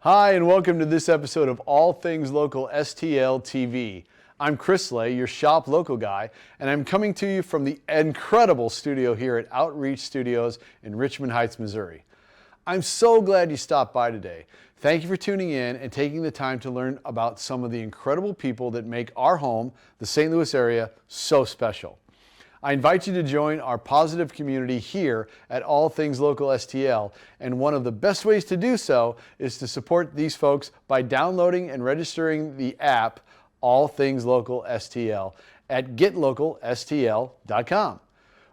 Hi, and welcome to this episode of All Things Local STL TV. I'm Chris Lay, your shop local guy, and I'm coming to you from the incredible studio here at Outreach Studios in Richmond Heights, Missouri. I'm so glad you stopped by today. Thank you for tuning in and taking the time to learn about some of the incredible people that make our home, the St. Louis area, so special. I invite you to join our positive community here at All Things Local STL, and one of the best ways to do so is to support these folks by downloading and registering the app All Things Local STL at getlocalstl.com.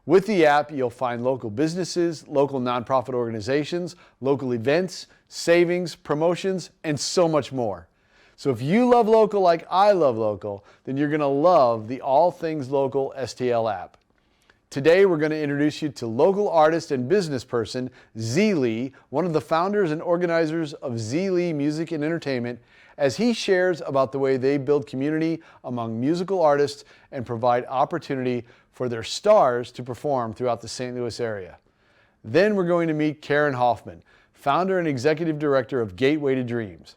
With the app, you'll find local businesses, local nonprofit organizations, local events, savings, promotions, and so much more. So if you love local like I love local, then you're going to love the All Things Local STL app. Today we're going to introduce you to local artist and business person Zyi Li, one of the founders and organizers of Zyi Li Music Entertainment, as he shares about the way they build community among musical artists and provide opportunity for their stars to perform throughout the St. Louis area. Then we're going to meet Karen Hoffman, founder and executive director of Gateway to Dreams.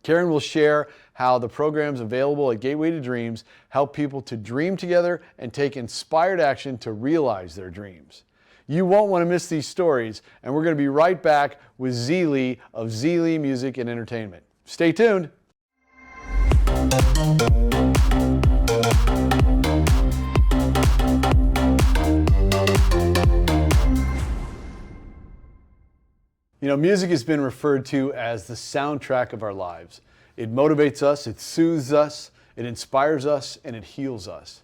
Karen will share how the programs available at Gateway to Dreams help people to dream together and take inspired action to realize their dreams. You won't want to miss these stories, and we're going to be right back with Zyi Li of Zyi Li Music and Entertainment. Stay tuned. You know, music has been referred to as the soundtrack of our lives. It motivates us, it soothes us, it inspires us, and it heals us.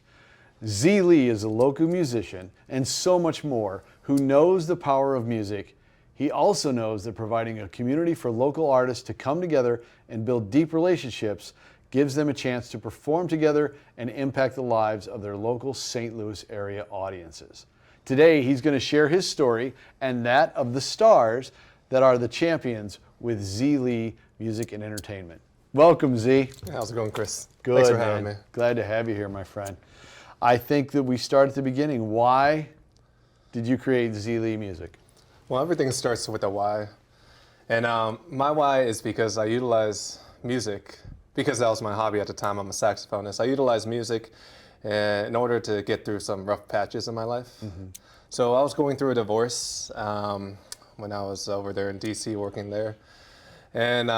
Zyi Li is a local musician and so much more who knows the power of music. He also knows that providing a community for local artists to come together and build deep relationships gives them a chance to perform together and impact the lives of their local St. Louis area audiences. Today, he's going to share his story and that of the stars that are the champions with Zyi Li Music and Entertainment. Welcome, Zyi. How's it going, Chris? Good, Thanks for having me. Glad to have you here, my friend. I think that we start at the beginning. Why did you create Zyi Li Music? Well, everything starts with a why. And my why is because I utilize music, because that was my hobby at the time. I'm a saxophonist. I utilize music in order to get through some rough patches in my life. Mm-hmm. So I was going through a divorce when I was over there in DC working there. And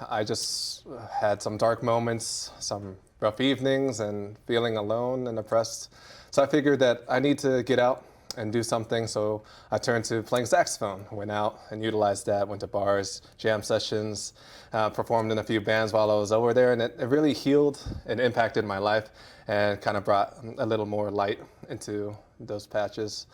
I just had some dark moments, some rough evenings, and feeling alone and oppressed. So I figured that I need to get out and do something, so I turned to playing saxophone. Went out and utilized that, went to bars, jam sessions, performed in a few bands while I was over there, and it really healed and impacted my life and kind of brought a little more light into those patches.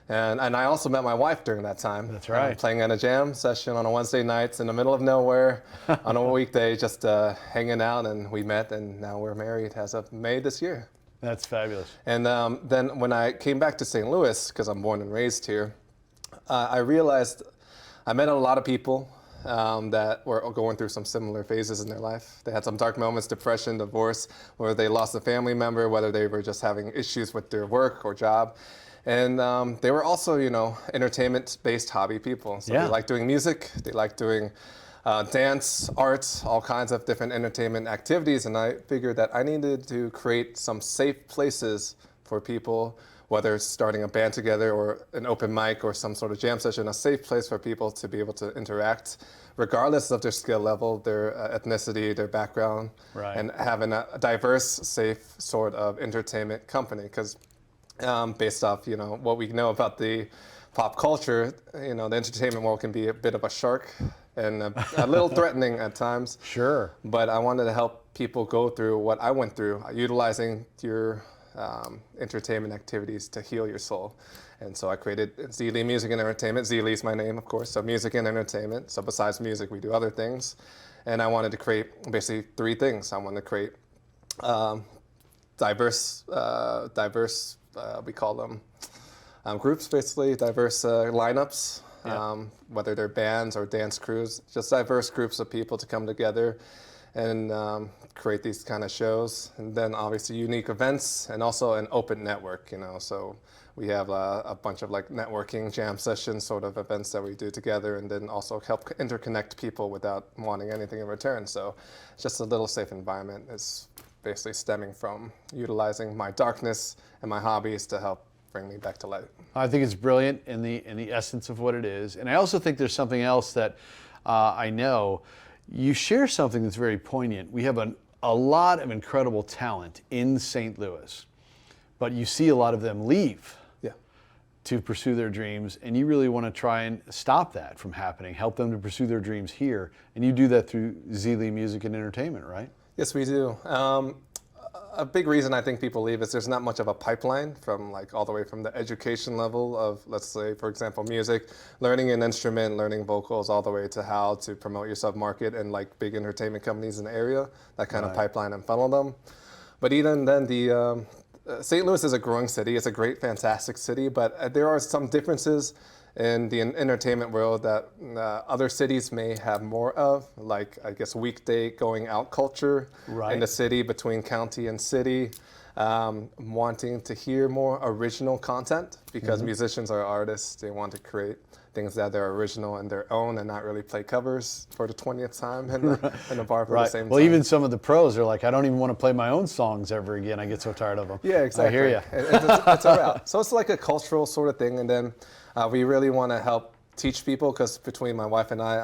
And I also met my wife during that time. That's right. Playing in a jam session on a Wednesday night in the middle of nowhere on a weekday, just hanging out, and we met, and now we're married as of May this year. That's fabulous. And then when I came back to St. Louis, because I'm born and raised here, I realized I met a lot of people that were going through some similar phases in their life. They had some dark moments, depression, divorce, whether they lost a family member, whether they were just having issues with their work or job. And they were also, entertainment-based hobby people. So They like doing music, they like doing dance, art, all kinds of different entertainment activities. And I figured that I needed to create some safe places for people, whether it's starting a band together or an open mic or some sort of jam session, a safe place for people to be able to interact, regardless of their skill level, their ethnicity, their background, right. And having a diverse, safe sort of entertainment company. Because based off, what we know about the pop culture, the entertainment world can be a bit of a shark and a little threatening at times. Sure. But I wanted to help people go through what I went through, utilizing your entertainment activities to heal your soul. And so I created Zyi Li Music and Entertainment. Zyi Li is my name, of course, so music and entertainment. So besides music, we do other things. And I wanted to create basically three things. I wanted to create diverse, we call them groups, basically, diverse lineups, whether they're bands or dance crews, just diverse groups of people to come together and create these kind of shows. And then obviously unique events and also an open network, so we have a bunch of like networking jam sessions sort of events that we do together, and then also help interconnect people without wanting anything in return. So it's just a little safe environment. It's basically stemming from utilizing my darkness and my hobbies to help bring me back to light. I think it's brilliant in the essence of what it is. And I also think there's something else that I know. You share something that's very poignant. We have a lot of incredible talent in St. Louis, but you see a lot of them leave to pursue their dreams, and you really want to try and stop that from happening, help them to pursue their dreams here. And you do that through Zyi Li Music and Entertainment, right? Yes, we do. A big reason I think people leave is there's not much of a pipeline from like all the way from the education level of, let's say, for example, music, learning an instrument, learning vocals, all the way to how to promote yourself, market, and like big entertainment companies in the area, that kind of pipeline and funnel them. But even then, the St. Louis is a growing city. It's a great, fantastic city, but there are some differences in the entertainment world that other cities may have more of, like, I guess, weekday going out culture in the city between county and city, wanting to hear more original content because musicians are artists. They want to create things that are original and their own and not really play covers for the 20th time in the bar for the same time. Well, even some of the pros are like, I don't even want to play my own songs ever again. I get so tired of them. Yeah, exactly. I hear you. It's a route. So it's like a cultural sort of thing. And then we really want to help teach people, because between my wife and I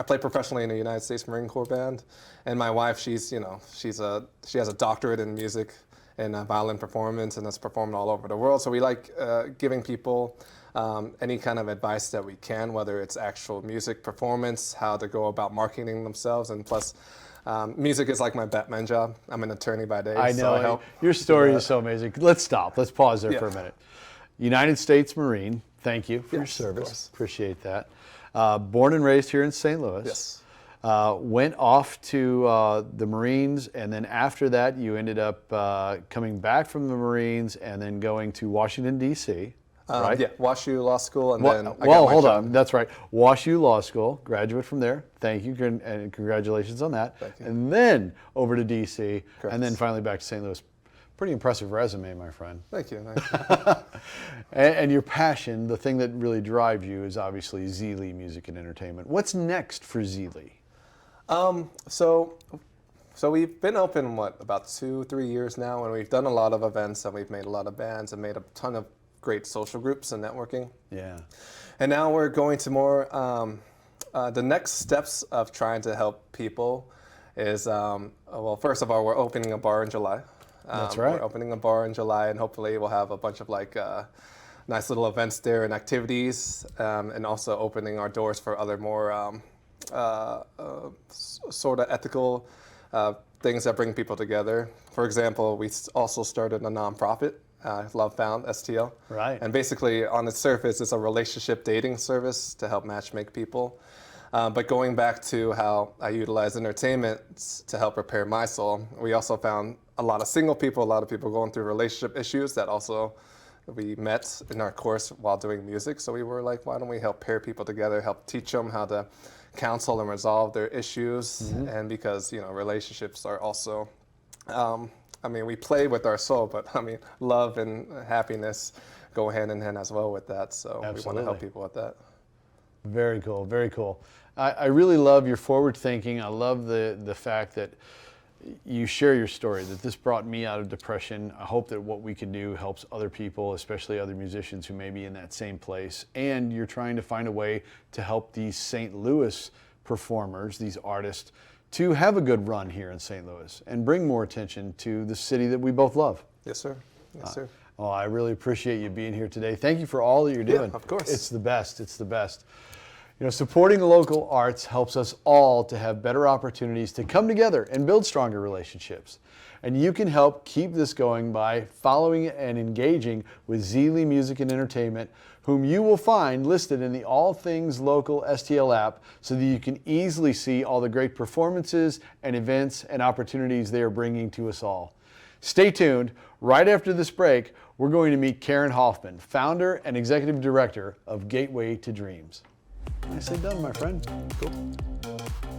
play professionally in the United States Marine Corps band. And my wife, she has a doctorate in music and violin performance, and that's performed all over the world. So we like giving people any kind of advice that we can, whether it's actual music performance, how to go about marketing themselves, and plus music is like my Batman job. I'm an attorney by day. I know. So I help Your story is so amazing. Let's stop. Let's pause there for a minute. United States Marine, thank you for your service. Appreciate that. Born and raised here in St. Louis. Yes. Went off to the Marines, and then after that you ended up coming back from the Marines and then going to Washington, D.C., right? Yeah, WashU Law School, and then hold on. That's right. WashU Law School, graduate from there. Thank you, and congratulations on that. Thank you. And then over to D.C., Correct. and then finally back to St. Louis. Pretty impressive resume, my friend. Thank you. And your passion, the thing that really drives you, is obviously Zyi Li Music and Entertainment. What's next for Zyi Li? So we've been open, about 2-3 years now, and we've done a lot of events, and we've made a lot of bands and made a ton of great social groups and networking. Yeah. And now we're going to more, the next steps of trying to help people is, well, first of all, we're opening a bar in July. That's right. We're opening a bar in July, and hopefully we'll have a bunch of like nice little events there and activities, and also opening our doors for other more sort of ethical things that bring people together. For example, we also started a nonprofit, Love Found, STL. Right. And basically, on the surface, it's a relationship dating service to help matchmake people. But going back to how I utilize entertainment to help repair my soul, we also found a lot of single people, a lot of people going through relationship issues that also we met in our course while doing music. So we were like, why don't we help pair people together, help teach them how to counsel and resolve their issues? And because, relationships are also, we play with our soul, but love and happiness go hand in hand as well with that. So we want to help people with that. Very cool, very cool. I really love your forward thinking. I love the fact that you share your story, that this brought me out of depression. I hope that what we can do helps other people, especially other musicians who may be in that same place. And you're trying to find a way to help these St. Louis performers, these artists, to have a good run here in St. Louis and bring more attention to the city that we both love. Yes, sir. Yes, sir. Well, I really appreciate you being here today. Thank you for all that you're doing. Yeah, of course. It's the best. It's the best. Supporting the local arts helps us all to have better opportunities to come together and build stronger relationships. And you can help keep this going by following and engaging with Zyi Li Music and Entertainment, whom you will find listed in the All Things Local STL app, so that you can easily see all the great performances and events and opportunities they are bringing to us all. Stay tuned. Right after this break, we're going to meet Karen Hoffman, founder and executive director of Gateway to Dreams. Nicely done, my friend. Cool.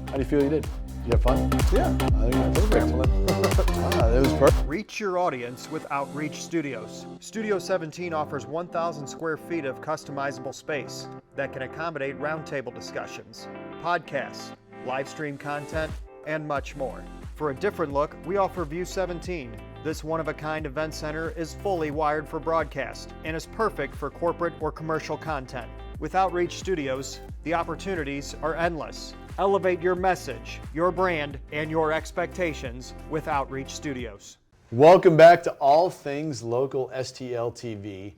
How do you feel you did? You have fun? Yeah. I think that's perfect. That was perfect. Reach your audience with Outreach Studios. Studio 17 offers 1,000 square feet of customizable space that can accommodate roundtable discussions, podcasts, live stream content, and much more. For a different look, we offer View 17. This one-of-a-kind event center is fully wired for broadcast and is perfect for corporate or commercial content. With Outreach Studios, the opportunities are endless. Elevate your message, your brand, and your expectations with Outreach Studios. Welcome back to All Things Local STL TV.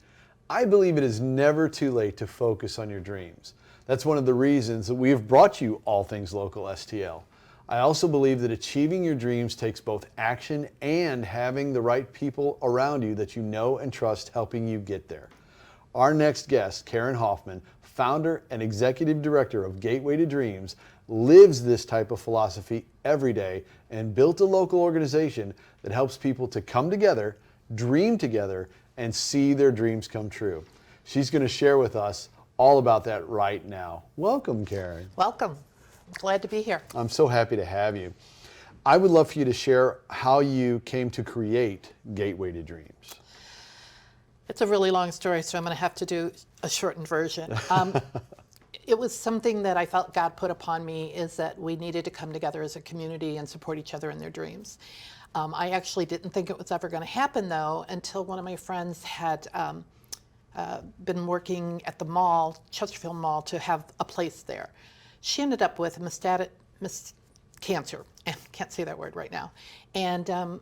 I believe it is never too late to focus on your dreams. That's one of the reasons that we have brought you All Things Local STL. I also believe that achieving your dreams takes both action and having the right people around you that you know and trust helping you get there. Our next guest, Karen Hoffman, founder and executive director of Gateway to Dreams, lives this type of philosophy every day and built a local organization that helps people to come together, dream together, and see their dreams come true. She's going to share with us all about that right now. Welcome, Karen. Welcome. Glad to be here. I'm so happy to have you. I would love for you to share how you came to create Gateway to Dreams. It's a really long story, so I'm going to have to do a shortened version. It was something that I felt God put upon me, is that we needed to come together as a community and support each other in their dreams. I actually didn't think it was ever going to happen, though, until one of my friends had been working at the mall, Chesterfield Mall, to have a place there. She ended up with cancer. Can't say that word right now. And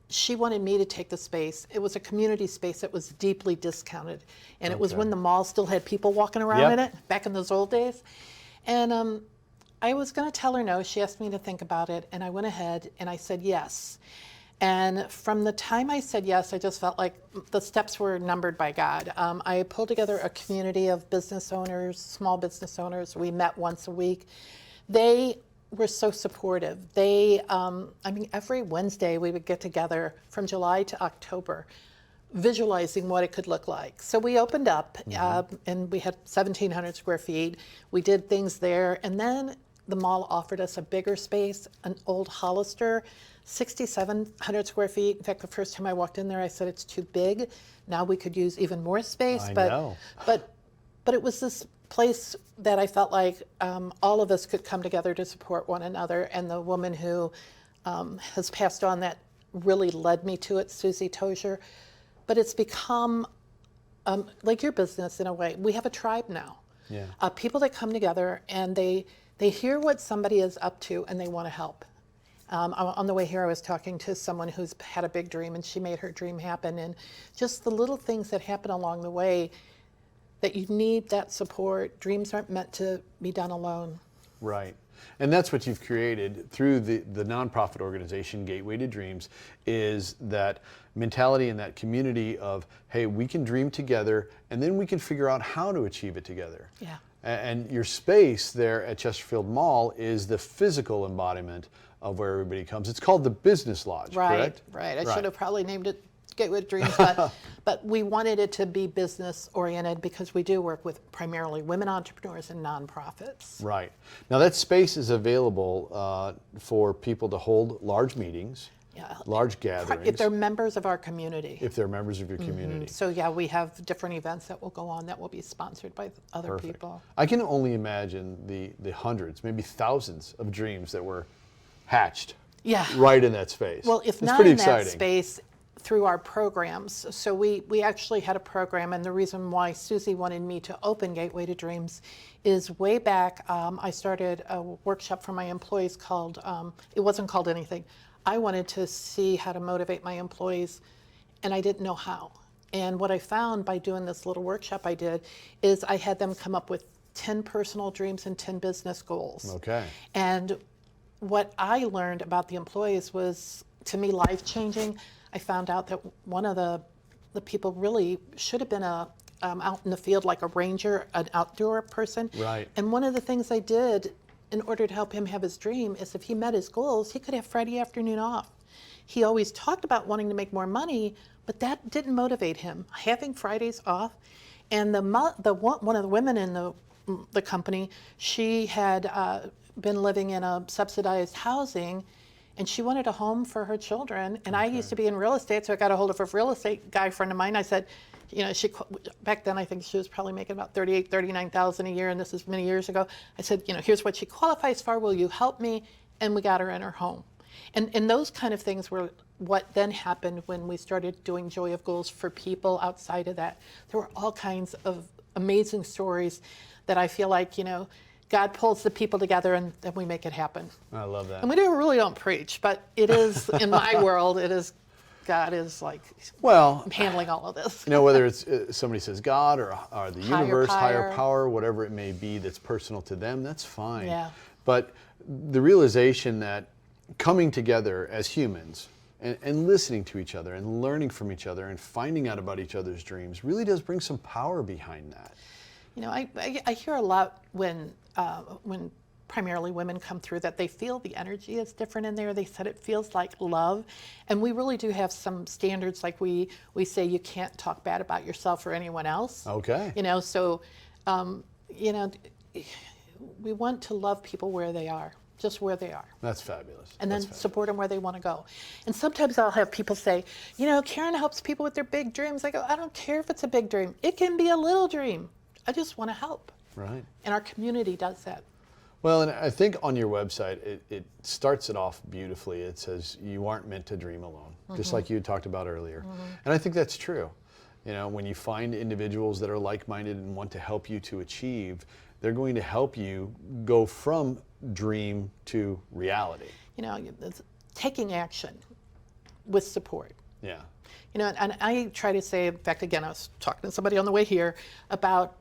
she wanted me to take the space. It was a community space that was deeply discounted. And it was when the mall still had people walking around in it, back in those old days. And I was going to tell her no. She asked me to think about it. And I went ahead and I said yes. And from the time I said yes, I just felt like the steps were numbered by God. I pulled together a community of business owners, small business owners. We met once a week. They were so supportive. They, every Wednesday we would get together from July to October, visualizing what it could look like. So we opened up and we had 1,700 square feet. We did things there. And then the mall offered us a bigger space, an old Hollister, 6,700 square feet. In fact, the first time I walked in there, I said, it's too big. Now we could use even more space. I know. But it was this place that I felt like all of us could come together to support one another. And the woman who has passed on that really led me to it, Susie Tozier. But it's become like your business in a way. We have a tribe now. Yeah. People that come together and they hear what somebody is up to and they want to help. On the way here, I was talking to someone who's had a big dream and she made her dream happen. And just the little things that happen along the way, that you need that support. Dreams aren't meant to be done alone. Right. And that's what you've created through the nonprofit organization Gateway to Dreams, is that mentality and that community of, hey, we can dream together and then we can figure out how to achieve it together. Yeah. And your space there at Chesterfield Mall is the physical embodiment of where everybody comes. It's called the Business Lodge, correct? Right. I should have probably named it Gateway to Dreams, but we wanted it to be business oriented because we do work with primarily women entrepreneurs and nonprofits. Right. Now that space is available for people to hold large meetings, large gatherings. If they're members of our community. If they're members of your community. So yeah, we have different events that will go on that will be sponsored by other people. I can only imagine the hundreds, maybe thousands of dreams that were hatched right in that space. Well, if it's not pretty in exciting. that space, through our programs. So we actually had a program, and the reason why Susie wanted me to open Gateway to Dreams is way back, I started a workshop for my employees called, it wasn't called anything. I wanted to see how to motivate my employees, and I didn't know how. And what I found by doing this little workshop I did is I had them come up with 10 personal dreams and 10 business goals. Okay. And what I learned about the employees was, to me, life-changing. I found out that one of the people really should have been out in the field like a ranger, an outdoor person. Right. And one of the things I did in order to help him have his dream is if he met his goals, he could have Friday afternoon off. He always talked about wanting to make more money, but that didn't motivate him. Having Fridays off, and one of the women in the company, she had been living in a subsidized housing, and she wanted a home for her children. And I used to be in real estate, so I got a hold of a real estate guy friend of mine. I said, you know, back then I think she was probably making about $39,000 a year, and this is many years ago. I said, you know, here's what she qualifies for. Will you help me? And we got her in her home. And those kind of things were what then happened when we started doing Joy of Goals for people outside of that. There were all kinds of amazing stories that I feel like, you know, God pulls the people together and then we make it happen. I love that. And we really don't preach, but it is, in my world, it is, God is like handling all of this. You know, whether it's somebody says God or the universe, higher power, power, whatever it may be that's personal to them, that's fine. Yeah. But the realization that coming together as humans and listening to each other and learning from each other and finding out about each other's dreams really does bring some power behind that. You know, I hear a lot when primarily women come through that they feel the energy is different in there. They said it feels like love. And we really do have some standards, like we say you can't talk bad about yourself or anyone else. Okay. You know, so, you know, we want to love people where they are, just where they are. That's fabulous. And then support them where they want to go. And sometimes I'll have people say, you know, Karen helps people with their big dreams. I go, I don't care if it's a big dream. It can be a little dream. I just want to help. Right. And our community does that. Well, and I think on your website, it starts it off beautifully. It says, you aren't meant to dream alone, just like you talked about earlier. And I think that's true. You know, when you find individuals that are like-minded and want to help you to achieve, they're going to help you go from dream to reality. You know, it's taking action with support. Yeah. You know, and I try to say, in fact, again, I was talking to somebody on the way here about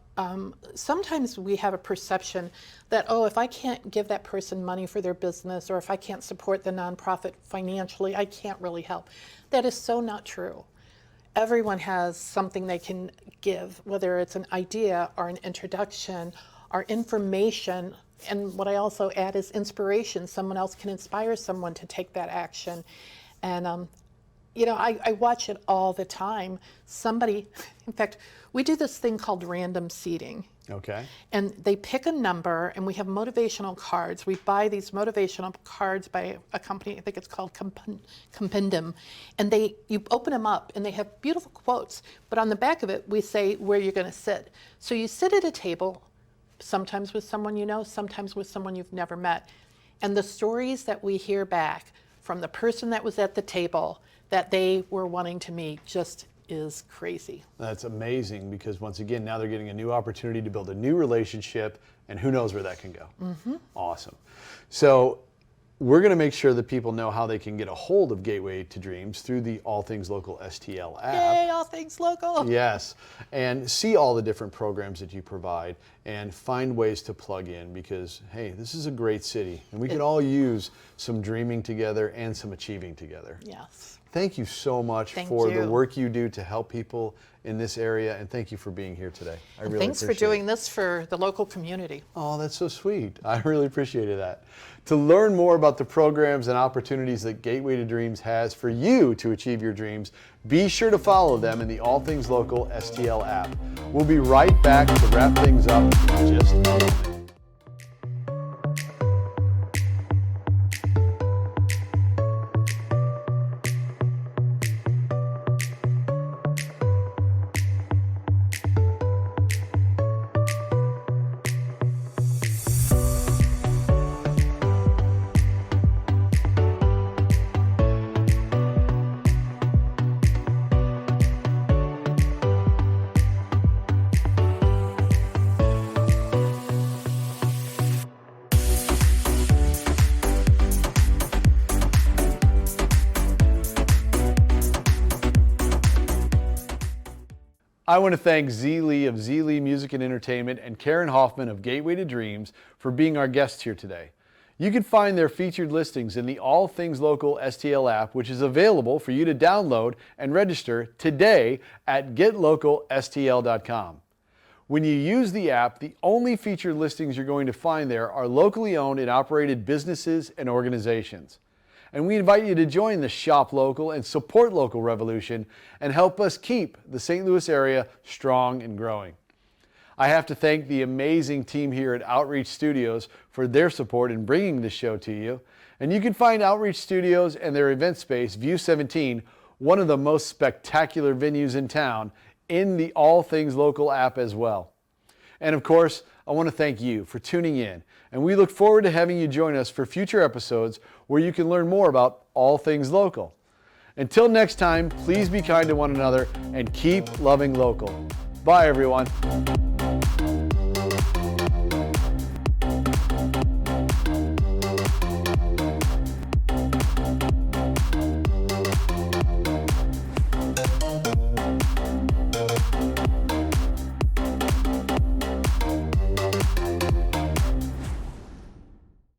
sometimes we have a perception that, oh, if I can't give that person money for their business, or if I can't support the nonprofit financially, I can't really help. That is so not true. Everyone has something they can give, whether it's an idea or an introduction or information. And what I also add is inspiration. Someone else can inspire someone to take that action. And you know, I watch it all the time. Somebody, in fact, we do this thing called random seeding. Okay. And they pick a number, and we have motivational cards. We buy these motivational cards by a company, I think it's called Compendium. And you open them up, and they have beautiful quotes. But on the back of it, we say where you're going to sit. So you sit at a table, sometimes with someone you know, sometimes with someone you've never met. And the stories that we hear back from the person that was at the table that they were wanting to meet just is crazy. That's amazing, because once again, now they're getting a new opportunity to build a new relationship, and who knows where that can go. Awesome. So we're going to make sure that people know how they can get a hold of Gateway to Dreams through the All Things Local STL app. Yay, All Things Local. Yes, and see all the different programs that you provide and find ways to plug in, because, hey, this is a great city, and we can all use some dreaming together and some achieving together. Yes. Thank you so much for the work you do to help people in this area, and thank you for being here today. I really Thanks for appreciate doing it. this for the local community. Oh, that's so sweet. I really appreciated that. To learn more about the programs and opportunities that Gateway to Dreams has for you to achieve your dreams, be sure to follow them in the All Things Local STL app. We'll be right back to wrap things up in just a moment. I want to thank Zyi Li of Zyi Li Music Entertainment and Karen Hoffman of Gateway to Dreams for being our guests here today. You can find their featured listings in the All Things Local STL app, which is available for you to download and register today at getlocalstl.com. When you use the app, the only featured listings you're going to find there are locally owned and operated businesses and organizations. And we invite you to join the Shop Local and Support Local revolution and help us keep the St. Louis area strong and growing. I have to thank the amazing team here at Outreach Studios for their support in bringing this show to you. And you can find Outreach Studios and their event space, View 17, one of the most spectacular venues in town, in the All Things Local app as well. And of course, I want to thank you for tuning in, and we look forward to having you join us for future episodes where you can learn more about all things local. Until next time, please be kind to one another and keep loving local. Bye, everyone.